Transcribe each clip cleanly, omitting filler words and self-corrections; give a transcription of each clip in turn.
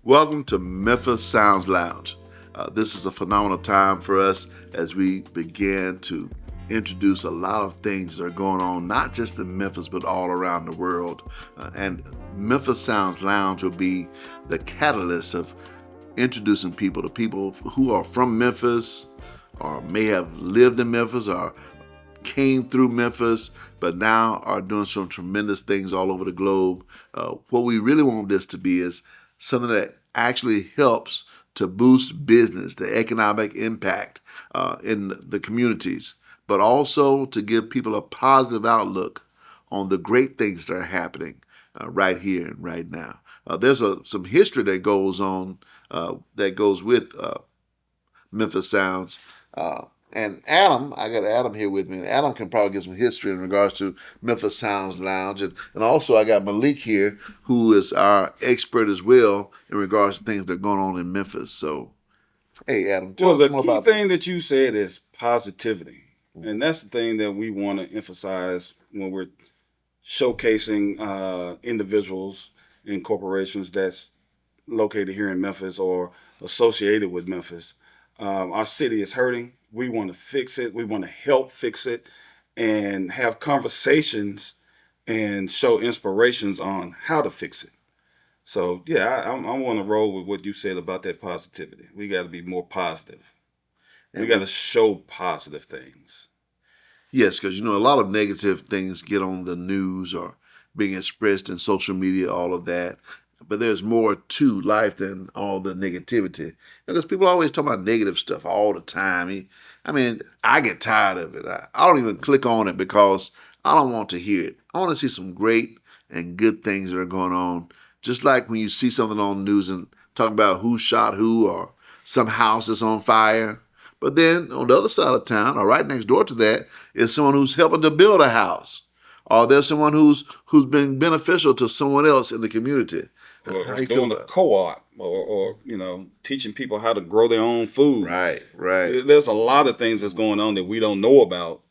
Welcome to Memphis Sounds Lounge. This is a phenomenal time for us as we begin to introduce a lot of things that are going on, not just in Memphis, but all around the world. And Memphis Sounds Lounge will be the catalyst of introducing people to people who are from Memphis or may have lived in Memphis or came through Memphis, but now are doing some tremendous things all over the globe. What we really want this to be is something that actually helps to boost business, the economic impact in the communities, but also to give people a positive outlook on the great things that are happening right here and right now. There's some history that goes on that goes with Memphis Sounds. And Adam, I got Adam here with me. And Adam can probably give some history in regards to Memphis Sounds Lounge. And also I got Malik here, who is our expert as well in regards to things that are going on in Memphis. So, hey, Adam, tell Well, us the more key about thing Memphis. that you said is positivity. And that's the thing that we want to emphasize when we're showcasing individuals and corporations that's located here in Memphis or associated with Memphis. Our city is hurting. We want to fix it. We want to help fix it and have conversations and show inspirations on how to fix it. So, yeah, I want to roll with what you said about that positivity. We got to be more positive. We got And to show positive things. yes, because a lot of negative things get on the news or being expressed in social media, all of that. But there's more to life than all the negativity. Because people always talk about negative stuff all the time. I mean, I get tired of it. I don't even click on it because I don't want to hear it. I want to see some great and good things that are going on. Just like when you see something on the news and talk about who shot who or some house is on fire. But then on the other side of town, or right next door to that, is someone who's helping to build a house. Or there's someone who's been beneficial to someone else in the community. How Or you feel doing a about it? co-op, or teaching people how to grow their own food. Right, right. There's a lot of things that's going on that we don't know about.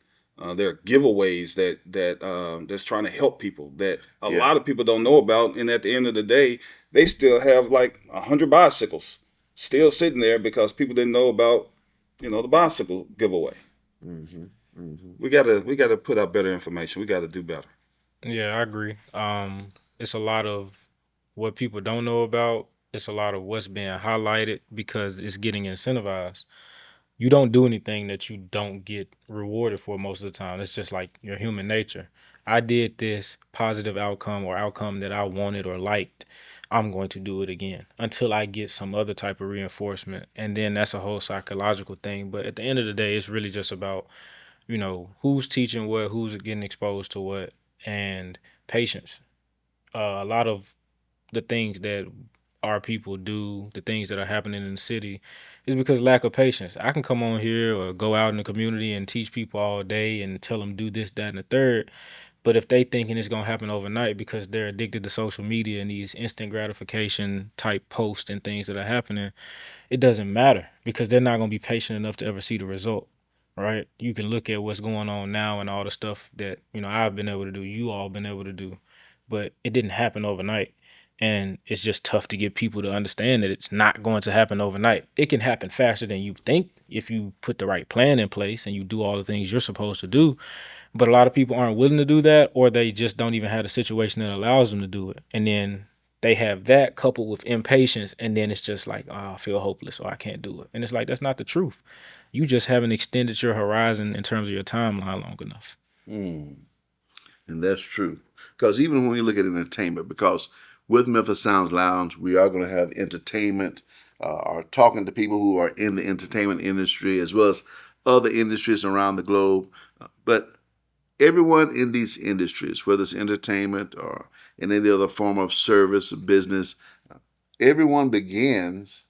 There are giveaways that's trying to help people that a Yeah. lot of people don't know about, and at the end of the day, they still have like 100 bicycles still sitting there because people didn't know about the bicycle giveaway. Mm-hmm. Mm-hmm. We gotta put out better information. We gotta do better. Yeah, I agree. It's a lot of what people don't know about. It's a lot of what's being highlighted because it's getting incentivized. You don't do anything that you don't get rewarded for most of the time. It's just like your human nature. I did this positive outcome or outcome that I wanted or liked. I'm going to do it again until I get some other type of reinforcement. And then that's a whole psychological thing. But at the end of the day, it's really just about who's teaching what, who's getting exposed to what, and patience. A lot of the things that our people do, the things that are happening in the city, is because lack of patience. I can come on here or go out in the community and teach people all day and tell them do this, that, and the third. But if they thinking it's gonna happen overnight because they're addicted to social media and these instant gratification type posts and things that are happening, it doesn't matter because they're not going to be patient enough to ever see the result. Right? You can look at what's going on now and all the stuff that I've been able to do, you all been able to do, but it didn't happen overnight. And it's just tough to get people to understand that it's not going to happen overnight. It can happen faster than you think if you put the right plan in place and you do all the things you're supposed to do. But a lot of people aren't willing to do that, or they just don't even have a situation that allows them to do it. And then they have that coupled with impatience, and then it's just like, oh, I feel hopeless or I can't do it. And it's like, that's not the truth. You just haven't extended your horizon in terms of your timeline long enough. Mm. And that's true. Because even when you look at entertainment, because with Memphis Sounds Lounge, we are going to have entertainment, or talking to people who are in the entertainment industry as well as other industries around the globe. But everyone in these industries, whether it's entertainment or in any other form of service or business, everyone begins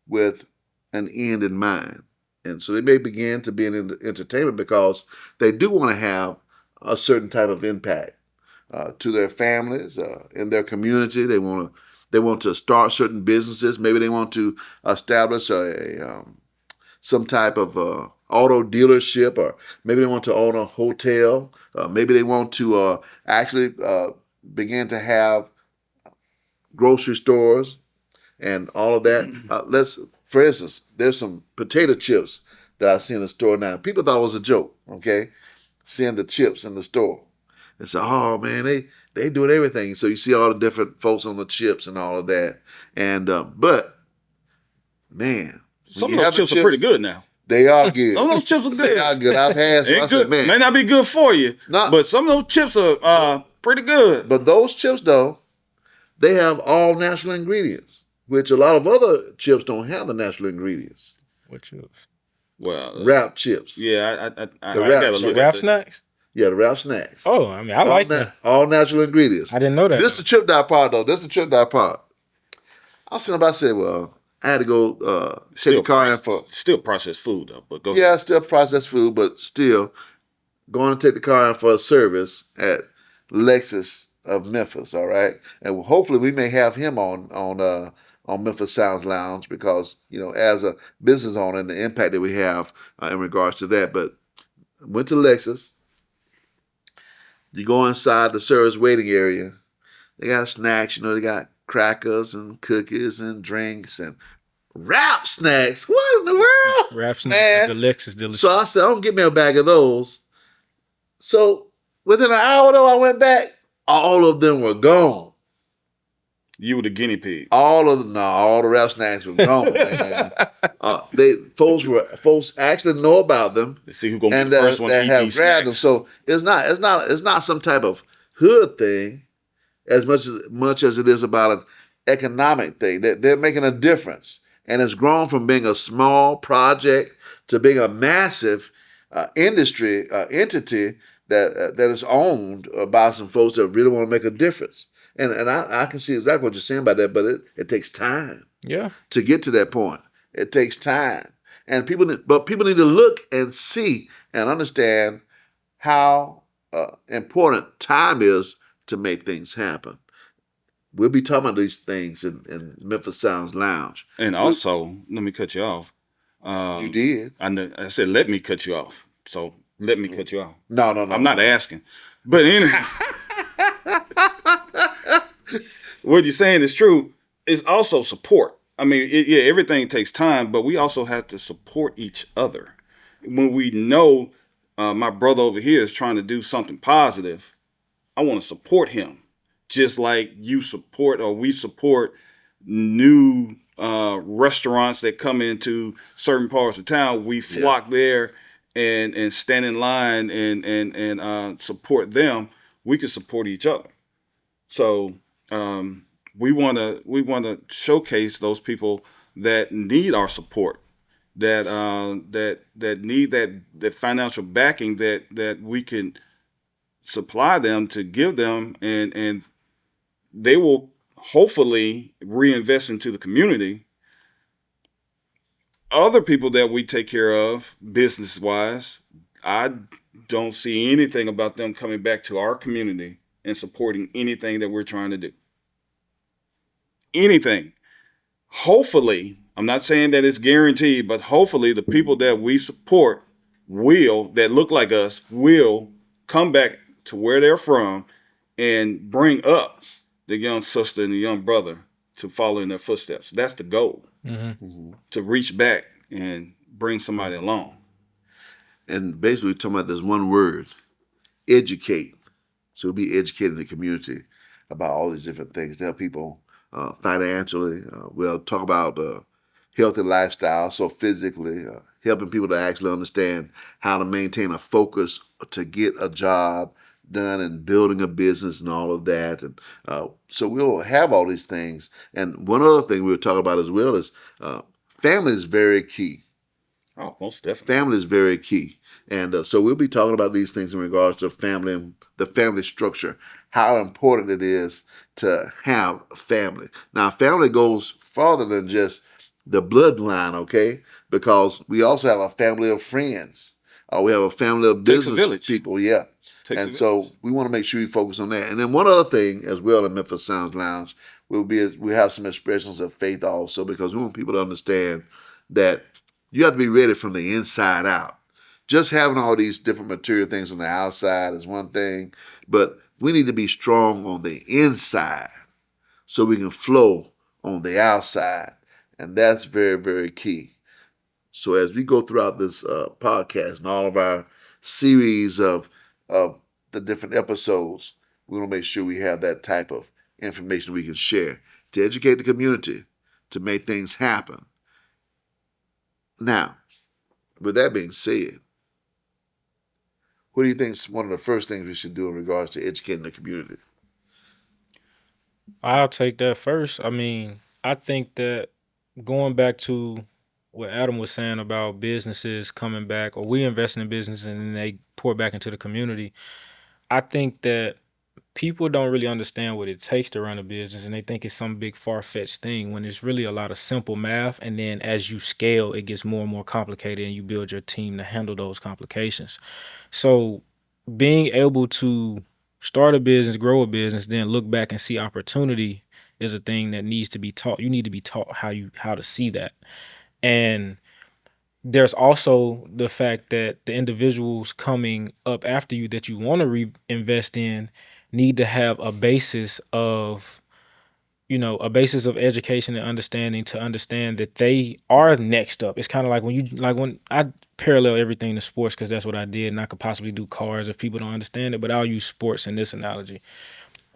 with an end in mind. And so they may begin to be in entertainment because they do want to have a certain type of impact to their families, in their community. They want to start certain businesses. Maybe they want to establish some type of auto dealership, or maybe they want to own a hotel. Maybe they want to actually begin to have grocery stores. and all of that. For instance, there's some potato chips that I see in the store now. People thought it was a joke, okay? Seeing the chips in the store. And say, oh man, they doing everything. So you see all the different folks on the chips and all of that. And but man, Some of those chips are pretty good now. They are good. Some of those chips are good. They are good. I've had some. I said, man, may not be good for you, but some of those chips are pretty good. But those chips, though, they have all natural ingredients, which a lot of other chips don't have the natural ingredients. What chips? Well, Wrap chips. Yeah, I the Wrap Snacks. Yeah, the Wrap Snacks. Oh, I mean, I like that. All natural ingredients. I didn't know that. This is the trip that part, though. This is the trip that part. I was sitting about to say, well, I had to go take the car in for... Still processed food, though. But go ahead. Yeah, still processed food, but still going to take the car in for a service at Lexus of Memphis, all right? And hopefully we may have him on Memphis Sounds Lounge because, you know, as a business owner and the impact that we have in regards to that. But went to Lexus. You go inside the service waiting area. They got snacks, you know, they got crackers and cookies and drinks and Wrap Snacks. What in the world? Wrap Snacks, delicious. So I said, don't get me a bag of those. So within an hour, though, I went back. All of them were gone. You were the guinea pig. All the Wrap Snacks were gone. Man. Folks actually know about them. They see who gonna be the first one to eat these snacks. Them. So it's not some type of hood thing as much as it is about an economic thing. They're making a difference. And it's grown from being a small project to being a massive industry entity that is owned by some folks that really want to make a difference. And I can see exactly what you're saying about that, but it takes time. Yeah. To get to that point. It takes time. And people need to look and see and understand how important time is to make things happen. We'll be talking about these things in Memphis Sounds Lounge. And also, let me cut you off. You did. I said, let me cut you off. So let me cut you off. No. I'm not asking. But anyway, what you're saying is true. It's also support. I mean, everything takes time, but we also have to support each other. When we know my brother over here is trying to do something positive, I want to support him. Just like you support or we support new restaurants that come into certain parts of town, we flock there and stand in line and support them. We can support each other. So we want to showcase those people that need our support, that need that financial backing that we can supply them to give them, and they will hopefully reinvest into the community. Other people that we take care of business-wise, I don't see anything about them coming back to our community and supporting anything that we're trying to do. Anything. Hopefully, I'm not saying that it's guaranteed, but hopefully the people that we support that look like us, will come back to where they're from and bring up the young sister and the young brother to follow in their footsteps. That's the goal, to reach back and bring somebody along. And basically, we're talking about this one word, educate. So we'll be educating the community about all these different things to help people financially. We'll talk about healthy lifestyle, so physically, helping people to actually understand how to maintain a focus to get a job done and building a business and all of that. And so we'll have all these things. And one other thing we'll talk about as well is family is very key. Oh, most definitely. Family is very key. And so we'll be talking about these things in regards to family and the family structure, how important it is to have a family. Now, family goes farther than just the bloodline, okay? Because we also have a family of friends. We have a family of business people, yeah. And so we want to make sure we focus on that. And then one other thing as well in Memphis Sounds Lounge we have some expressions of faith also, because we want people to understand that you have to be ready from the inside out. Just having all these different material things on the outside is one thing, but we need to be strong on the inside so we can flow on the outside. And that's very, very key. So as we go throughout this podcast and all of our series of the different episodes, we want to make sure we have that type of information we can share to educate the community, to make things happen. Now, with that being said, what do you think is one of the first things we should do in regards to educating the community? I'll take that first. I mean, I think that going back to what Adam was saying about businesses coming back, or we invest in businesses and then they pour back into the community, I think that people don't really understand what it takes to run a business, and they think it's some big far-fetched thing when it's really a lot of simple math. And then as you scale, it gets more and more complicated, and you build your team to handle those complications. So being able to start a business, grow a business, then look back and see opportunity is a thing that needs to be taught. You need to be taught how to see that. And there's also the fact that the individuals coming up after you that you want to reinvest in need to have a basis of, a basis of education and understanding to understand that they are next up. It's kind of like when I parallel everything to sports because that's what I did, and I could possibly do cars if people don't understand it, but I'll use sports in this analogy.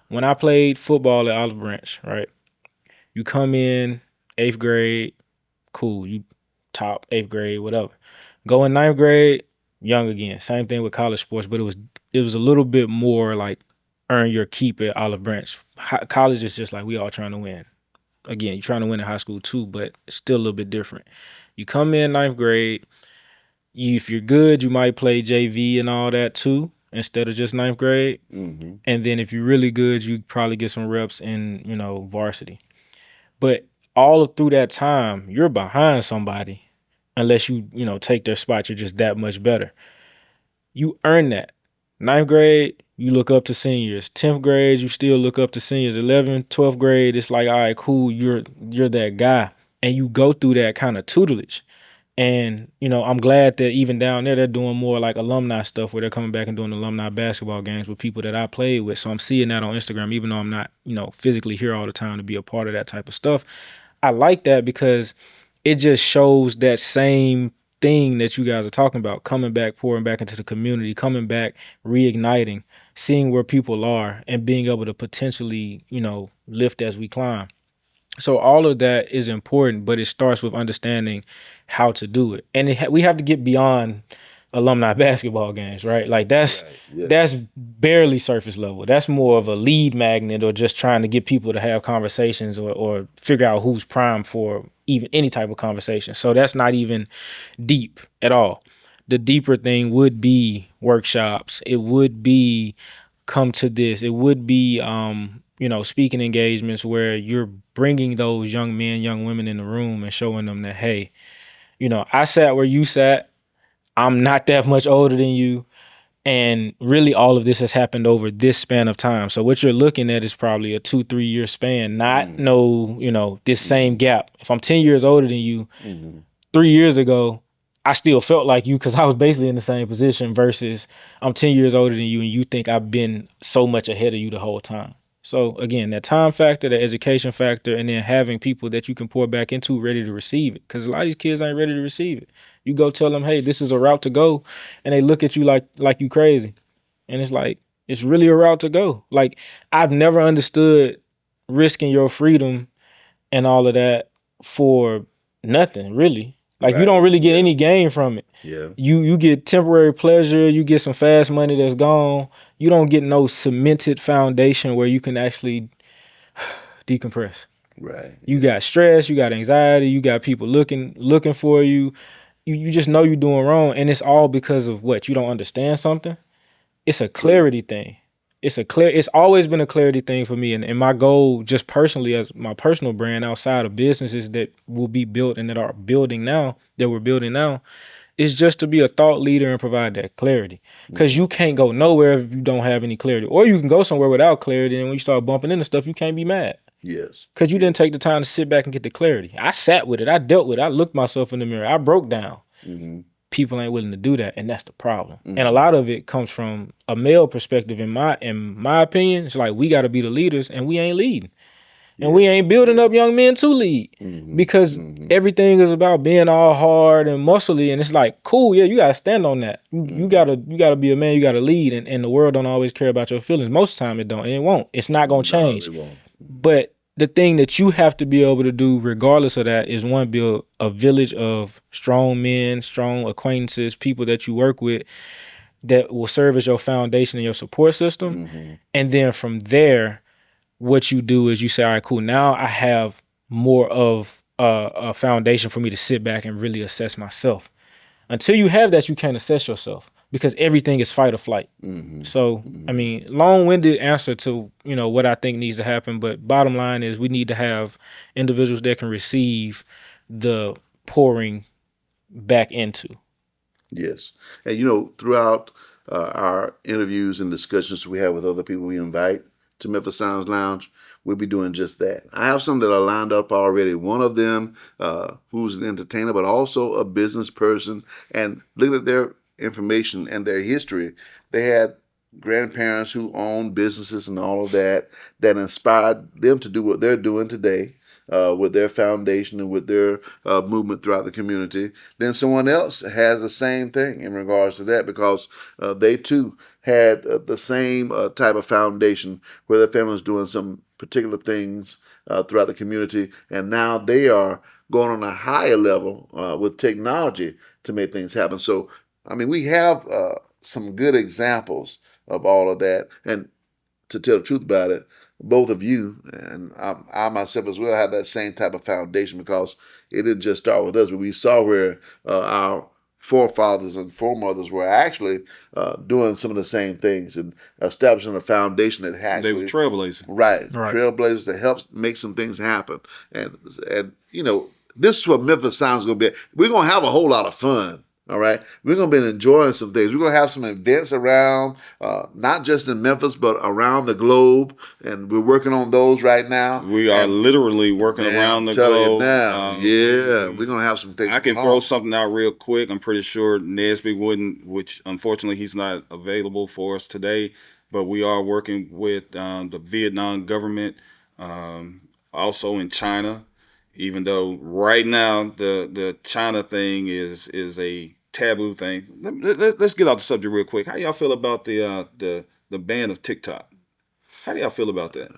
When I played football at Olive Branch, right? You come in 8th grade, cool, you top 8th grade, whatever. Go in 9th grade, young again. Same thing with college sports, but it was a little bit more like earn your keep at Olive Branch. College is just like we all trying to win. Again, you're trying to win in high school too, but it's still a little bit different. You come in 9th grade, if you're good, you might play JV and all that too, instead of just 9th grade. Mm-hmm. And then if you're really good, you probably get some reps in, varsity. But all through that time, you're behind somebody unless you take their spot. You're just that much better. You earn that. 9th grade, you look up to seniors. 10th grade, you still look up to seniors. 11th, 12th grade, it's like, all right, cool, you're that guy. And you go through that kind of tutelage. And, I'm glad that even down there, they're doing more like alumni stuff where they're coming back and doing alumni basketball games with people that I played with. So I'm seeing that on Instagram, even though I'm not, physically here all the time to be a part of that type of stuff. I like that because it just shows that same thing that you guys are talking about, coming back, pouring back into the community, coming back, reigniting, seeing where people are and being able to potentially, lift as we climb. So all of that is important, but it starts with understanding how to do it. And we have to get beyond alumni basketball games, right? Like that's barely surface level. That's more of a lead magnet or just trying to get people to have conversations or figure out who's primed for even any type of conversation. So that's not even deep at all. The deeper thing would be workshops. It would be come to this. It would be, speaking engagements where you're bringing those young men, young women in the room and showing them that, hey, I sat where you sat. I'm not that much older than you. And really all of this has happened over this span of time. So what you're looking at is probably a 2-3 year span, not this same gap. If I'm 10 years older than you, 3 years ago, I still felt like you because I was basically in the same position versus I'm 10 years older than you and you think I've been so much ahead of you the whole time. So again, that time factor, the education factor, and then having people that you can pour back into ready to receive it. Because a lot of these kids ain't ready to receive it. You go tell them, hey, this is a route to go, and they look at you like you crazy. And it's like, it's really a route to go. Like, I've never understood risking your freedom and all of that for nothing, really. Like, you don't really get any gain from it. Yeah. You get temporary pleasure, you get some fast money that's gone. You don't get no cemented foundation where you can actually decompress. Right. You got stress, you got anxiety, you got people looking for you. You just know you're doing wrong, and it's all because of what? You don't understand something? It's a clarity thing. It's always been a clarity thing for me. And my goal, just personally, as my personal brand outside of businesses that will be built and that we're building now, is just to be a thought leader and provide that clarity. Because you can't go nowhere if you don't have any clarity. Or you can go somewhere without clarity, and when you start bumping into stuff, you can't be mad. Yes. Because you didn't take the time to sit back and get the clarity. I sat with it. I dealt with it. I looked myself in the mirror. I broke down. Mm-hmm. People ain't willing to do that, and that's the problem. Mm-hmm. And a lot of it comes from a male perspective. In my opinion, it's like we got to be the leaders, and we ain't leading. And we ain't building up young men to lead because everything is about being all hard and muscly. And it's like, cool, yeah, you gotta stand on that. You gotta be a man, you gotta lead. And the world don't always care about your feelings. Most of the time it don't, and it won't. It's not gonna change. No, it won't. But the thing that you have to be able to do regardless of that is one, build a village of strong men, strong acquaintances, people that you work with that will serve as your foundation and your support system. And then from there, what you do is you say, all right, cool, now I have more of a foundation for me to sit back and really assess myself. Until you have that, you can't assess yourself because everything is fight or flight. So, I mean, long-winded answer to, what I think needs to happen. But bottom line is we need to have individuals that can receive the pouring back into. Yes. And, throughout our interviews and discussions we have with other people we invite to Memphis Sounds Lounge, we'll be doing just that. I have some that are lined up already. One of them who's an entertainer, but also a business person. And looking at their information and their history, they had grandparents who owned businesses and all of that inspired them to do what they're doing today. With their foundation and with their movement throughout the community, then someone else has the same thing in regards to that because they too had the same type of foundation where their family was doing some particular things throughout the community, and now they are going on a higher level with technology to make things happen. So, I mean, we have some good examples of all of that, and to tell the truth about it, both of you and I myself as well have that same type of foundation because it didn't just start with us, but we saw where our forefathers and foremothers were actually doing some of the same things and establishing a foundation that actually They were trailblazers. Right. Trailblazers to help make some things happen. And this is what Memphis Sounds going to be. We're going to have a whole lot of fun. All right. We're going to be enjoying some things. We're going to have some events around, not just in Memphis, but around the globe. And we're working on those right now. We are literally working around the globe. Now. We're going to have some things. I can throw something out real quick. I'm pretty sure Nesby wouldn't, which unfortunately he's not available for us today. But we are working with the Vietnam government, also in China. Even though right now the China thing is a taboo thing. Let's get off the subject real quick. How y'all feel about the ban of TikTok? How do y'all feel about that?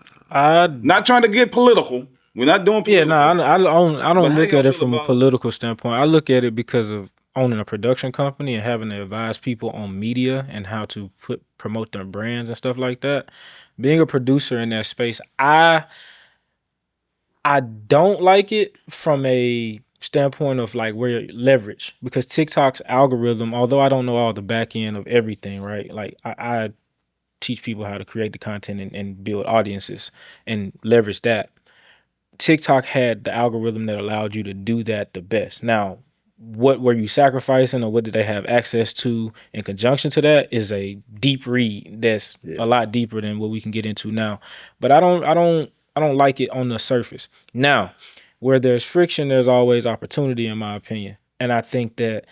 Not trying to get political. We're not doing political. Yeah, no, I don't look at it from a political standpoint. I look at it because of owning a production company and having to advise people on media and how to promote their brands and stuff like that. Being a producer in that space, I don't like it from a standpoint of like where leverage, because TikTok's algorithm, although I don't know all the back end of everything, right? Like I teach people how to create the content and build audiences and leverage that. TikTok had the algorithm that allowed you to do that the best. Now, what were you sacrificing or what did they have access to in conjunction to that is a deep read that's a lot deeper than what we can get into now. But I don't like it on the surface. Now, where there's friction, there's always opportunity, in my opinion. And I think that,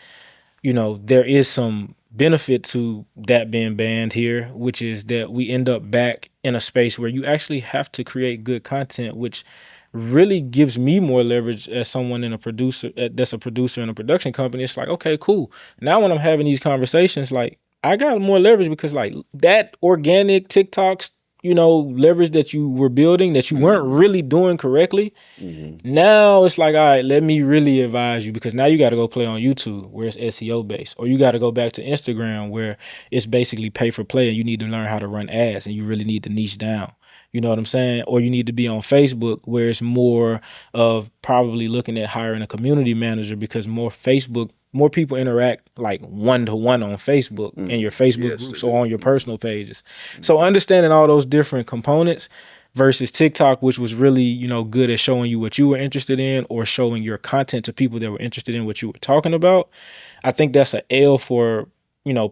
there is some benefit to that being banned here, which is that we end up back in a space where you actually have to create good content, which really gives me more leverage as someone that's a producer in a production company. It's like, okay, cool. Now when I'm having these conversations, like I got more leverage because like that organic TikToks, leverage that you were building that you weren't really doing correctly. Now it's like, all right, let me really advise you, because now you got to go play on YouTube where it's SEO based, or you got to go back to Instagram where it's basically pay for play and you need to learn how to run ads and you really need to niche down. You know what I'm saying? Or you need to be on Facebook where it's more of probably looking at hiring a community manager, because more people interact like one-to-one on Facebook in your Facebook groups or on your personal pages. So understanding all those different components versus TikTok, which was really, good at showing you what you were interested in or showing your content to people that were interested in what you were talking about. I think that's an L for,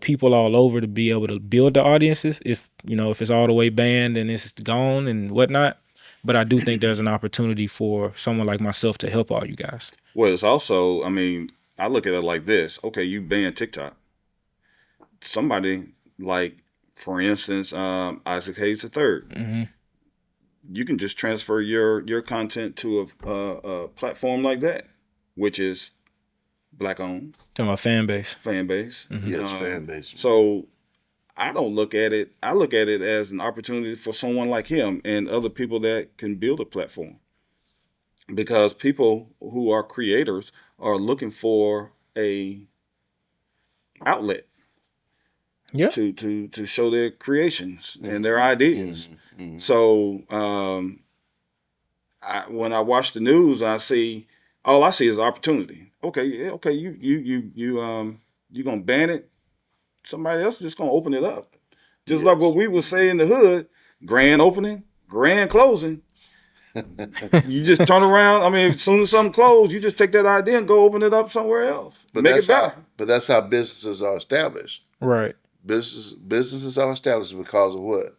people all over to be able to build the audiences. If it's all the way banned and it's gone and whatnot. But I do think there's an opportunity for someone like myself to help all you guys. Well, it's also, I look at it like this. Okay, you ban TikTok. Somebody like, for instance, Isaac Hayes III. you can just transfer your content to a platform like that, which is black owned To my fan base. fan base. Yes, fan base. So I don't look at it. I look at it as an opportunity for someone like him and other people that can build a platform, because people who are creators are looking for a outlet Yeah. to show their creations and their ideas. So when I watch the news, all I see is opportunity. Okay, yeah, okay, you gonna ban it? Somebody else is just gonna open it up. Just like what we would say in the hood: grand opening, grand closing. You just turn around. I mean, as soon as something closed, you just take that idea and go open it up somewhere else. Make it better. But that's how businesses are established. Right. Businesses are established because of what?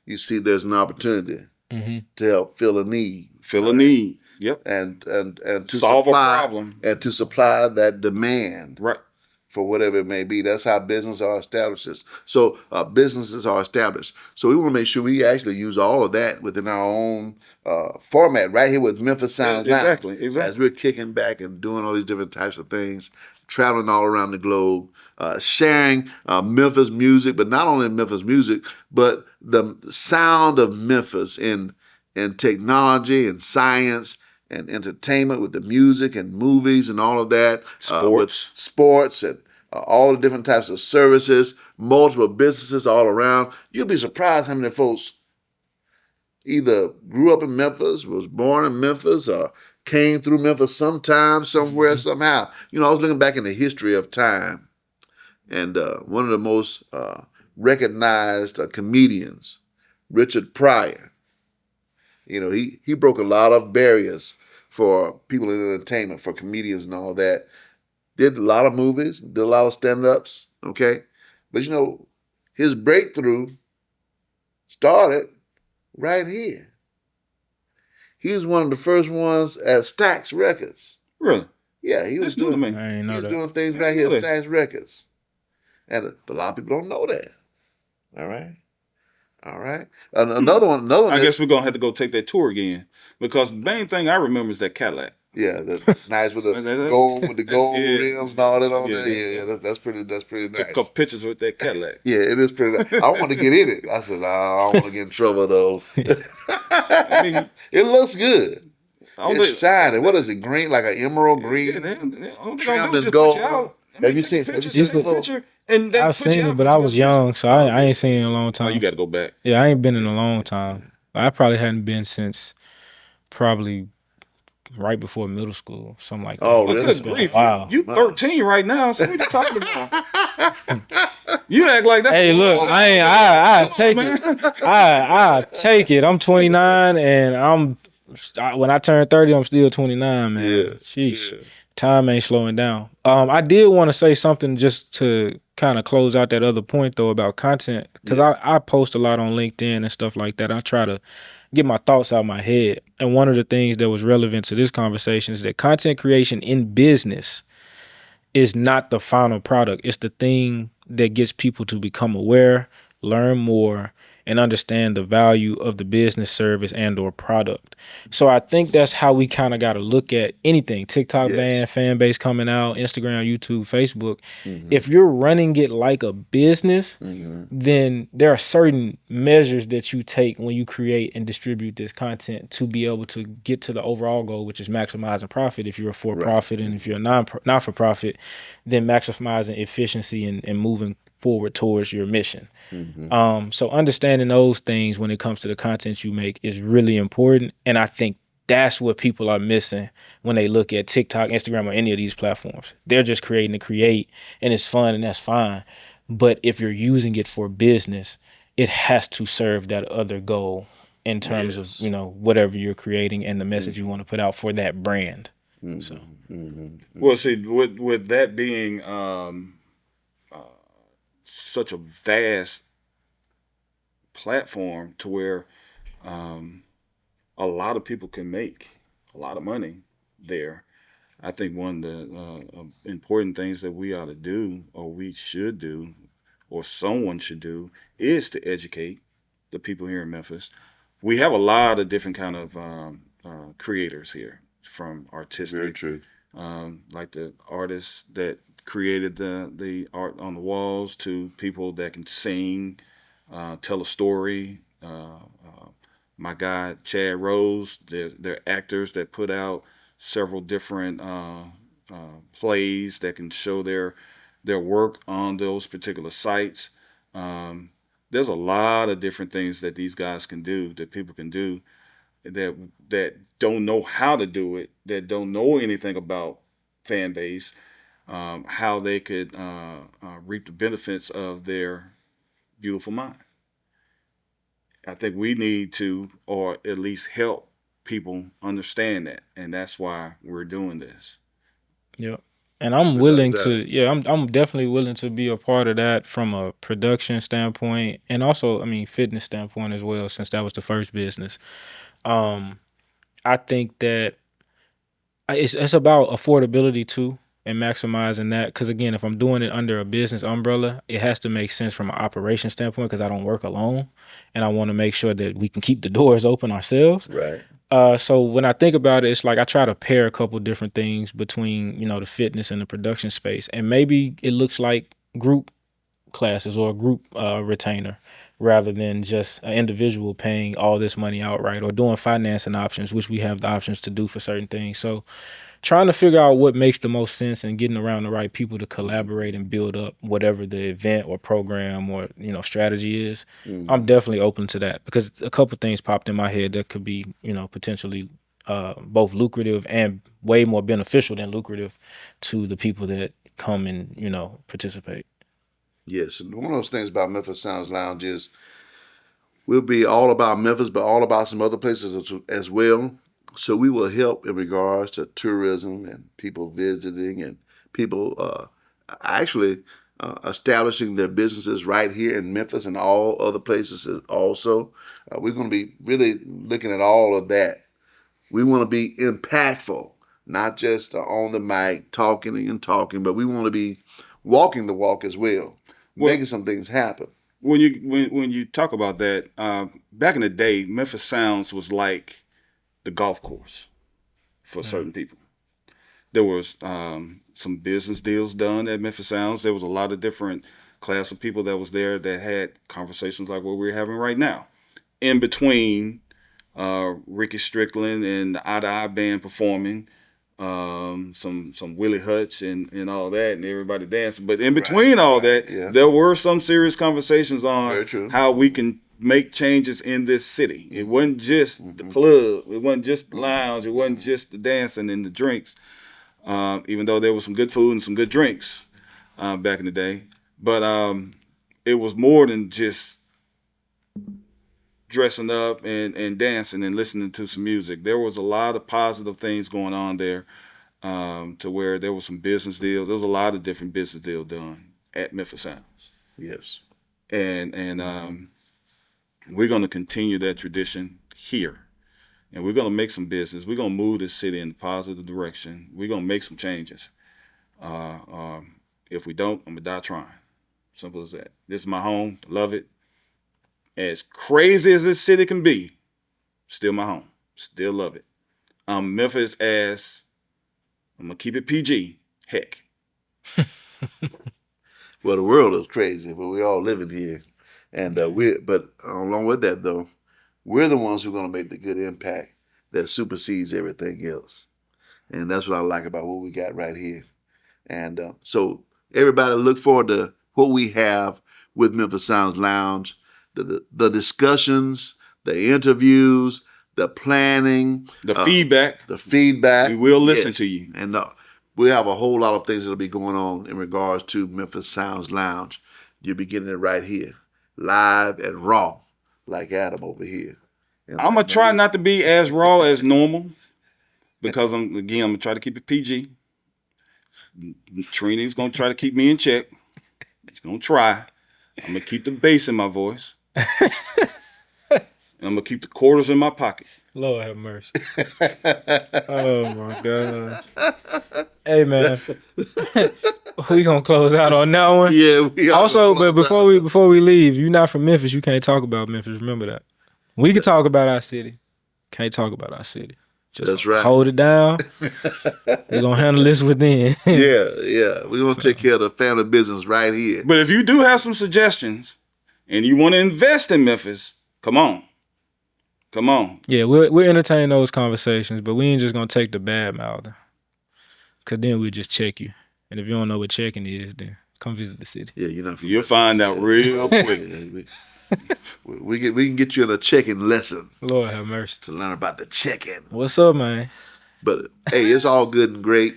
You see, there's an opportunity Mm-hmm. to help fill a need. Fill a need. Yep. And to Solve supply, a problem. and to supply that demand. Right. For whatever it may be. That's how businesses are established. So businesses are established. So we want to make sure we actually use all of that within our own format right here with Memphis Sounds Lounge. Exactly. As we're kicking back and doing all these different types of things, traveling all around the globe, sharing Memphis music, but not only Memphis music, but the sound of Memphis in technology and science and entertainment with the music and movies and all of that. With sports and all the different types of services, multiple businesses all around. You'll be surprised how many folks either grew up in Memphis, was born in Memphis, or came through Memphis sometime, somewhere, somehow. You know, I was looking back in the history of time, and one of the most recognized comedians, Richard Pryor, you know, he broke a lot of barriers for people in entertainment, for comedians and all that. Did a lot of movies, did a lot of stand-ups, okay? But you know, his breakthrough started right here. He was one of the first ones at Stax Records. Really? Yeah, he was doing things right here at Stax Records. And a lot of people don't know that. All right. All right. Another one. I guess we're gonna have to go take that tour again, because the main thing I remember is that Cadillac. Yeah, that's nice with the gold rims and all that on there. Yeah, that's pretty nice. Took a couple pictures with that Cadillac. Yeah, it is pretty nice. I want to get in it. I said, no, I don't want to get in trouble though. I mean, it looks good. It's shining. What is it? Green, like an emerald green, trimmed in gold. Have you seen the picture? And I've seen it, but I was young, so I ain't seen it in a long time. Oh, you got to go back. Yeah, I ain't been in a long time. I probably hadn't been since probably right before middle school, something like that. Oh, really? Grief. Wow. You 13 right now, so what you talking about? You act like that. Hey, look, I take it. I take it. I'm 29, and when I turn 30, I'm still 29, man. Yeah. Sheesh. Yeah. Time ain't slowing down. I did want to say something just to kind of close out that other point, though, about content, because I post a lot on LinkedIn and stuff like that. I try to get my thoughts out of my head. And one of the things that was relevant to this conversation is that content creation in business is not the final product. It's the thing that gets people to become aware, learn more, and understand the value of the business, service, and or product. So I think that's how we kind of got to look at anything. TikTok ban, fan base coming out, Instagram, YouTube, Facebook. Mm-hmm. If you're running it like a business, then there are certain measures that you take when you create and distribute this content to be able to get to the overall goal, which is maximizing profit if you're a for-profit, and if you're a not-for-profit, then maximizing efficiency and moving forward towards your mission. So understanding those things when it comes to the content you make is really important. And I think that's what people are missing when they look at TikTok, Instagram, or any of these platforms. They're just creating to create, and it's fun, and that's fine. But if you're using it for business, it has to serve that other goal in terms of, you know, whatever you're creating and the message you want to put out for that brand. So, well, see, with that being such a vast platform to where a lot of people can make a lot of money there, I think one of the important things that we ought to do, or we should do, or someone should do, is to educate the people here in Memphis we have a lot of different kind of creators here, from Very artistic, true. like the artists that created the art on the walls, to people that can sing, tell a story. My guy Chad Rose, they're actors that put out several different plays that can show their work on those particular sites. Um, there's a lot of different things that these guys can do, that people can do, that don't know how to do it, that don't know anything about fan base, how they could reap the benefits of their beautiful mind. I think we need to, or at least help people understand that, and that's why we're doing this. Yeah. And I'm Without a willing doubt. to, yeah, I'm definitely willing to be a part of that from a production standpoint, and also, I mean, fitness standpoint as well, since that was the first business. Um, I think that it's about affordability too, and maximizing that. Because again, if I'm doing it under a business umbrella, it has to make sense from an operation standpoint, because I don't work alone, and I want to make sure that we can keep the doors open ourselves. Right. So when I think about it, it's like I try to pair a couple different things between, the fitness and the production space, and maybe it looks like group classes or a group retainer, rather than just an individual paying all this money outright, or doing financing options, which we have the options to do for certain things. So trying to figure out what makes the most sense, and getting around the right people to collaborate and build up whatever the event or program or strategy is. I'm definitely open to that, because a couple things popped in my head that could be potentially both lucrative and way more beneficial than lucrative to the people that come and participate. Yes, and one of those things about Memphis Sounds Lounge is we'll be all about Memphis, but all about some other places as well. So we will help in regards to tourism and people visiting, and people actually establishing their businesses right here in Memphis and all other places also. We're going to be really looking at all of that. We want to be impactful, not just on the mic talking and talking, but we want to be walking the walk as well, Well, making some things happen. when you talk about that, back in the day, Memphis Sounds was like the golf course for certain people. There was some business deals done at Memphis Sounds. There was a lot of different class of people that was there that had conversations like what we're having right now. In between Ricky Strickland and the Eye to Eye band performing, some Willie Hutch and all that, and everybody dancing. But in between all that, yeah. there were some serious conversations Very on true. how we can make changes in this city. It wasn't just the club, it wasn't just the lounge, it wasn't just the dancing and the drinks. Even though there was some good food and some good drinks back in the day, but it was more than just dressing up and dancing and listening to some music. There was a lot of positive things going on there, to where there was some business deals. There was a lot of different business deals done at Memphis Sounds. Yes. And we're going to continue that tradition here. And we're going to make some business. We're going to move this city in a positive direction. We're going to make some changes. If we don't, I'm going to die trying. Simple as that. This is my home. Love it. As crazy as this city can be, still my home. Still love it. Memphis as, I'm going to keep it PG, heck. Well, the world is crazy, but we all living here. And but along with that, though, we're the ones who are going to make the good impact that supersedes everything else. And that's what I like about what we got right here. And so everybody look forward to what we have with Memphis Sounds Lounge, the discussions, the interviews, the planning, The feedback. the feedback. We will listen to you. And we have a whole lot of things that'll be going on in regards to Memphis Sounds Lounge. You'll be getting it right here, live and raw, like Adam over here. And I'm going to try not to be as raw as normal, because I'm going to try to keep it PG. Trina's going to try to keep me in check. She's going to try. I'm going to keep the bass in my voice. And I'm going to keep the quarters in my pocket. Lord have mercy. Oh my God. Hey man, we gonna close out on that one. Yeah. Also, but before we leave, you're not from Memphis. You can't talk about Memphis. Remember that. We can talk about our city. Can't talk about our city. Just That's right. hold it down. We're gonna handle this within. Yeah. We're gonna take care of the family business right here. But if you do have some suggestions and you want to invest in Memphis, come on. Yeah, we'll entertain those conversations, but we ain't just gonna take the bad mouth. Cause then we just check you. And if you don't know what checking is, then come visit the city. Yeah, You'll find out real quick. We can get you in a checking lesson Lord have mercy. to learn about the checking. What's up, man? But hey, it's all good and great.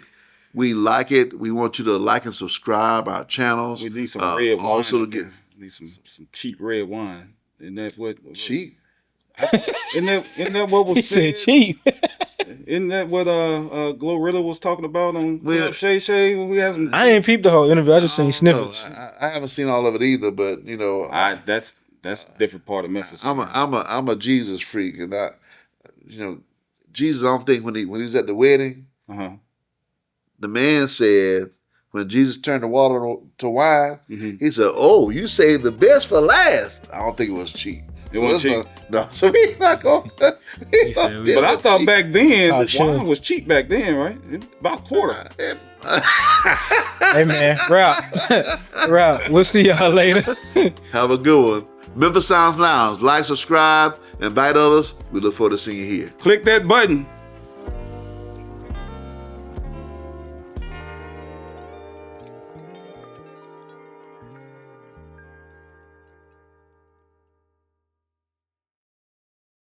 We like it. We want you to like and subscribe our channels. We need some red wine. Also to get need some cheap red wine. Isn't that what cheap. Isn't that what was He said? said cheap. Isn't that what Glorilla was talking about on Well, Shay when we had some? I ain't peeped the whole interview. I just seen No, snippets. I haven't seen all of it either, but you know, That's a different part of Memphis. I'm a Jesus freak, and Jesus. I don't think when he was at the wedding, the man said when Jesus turned the water to wine, he said, "Oh, you saved the best for last." I don't think it was cheap. It wasn't cheap. No, so we're not going. Said But I thought back then Top the shelf. wine was cheap back then, right? About a quarter. Hey man, Route. We'll see y'all later. Have a good one. Memphis Sounds Lounge. Like, subscribe, invite others. We look forward to seeing you here. Click that button.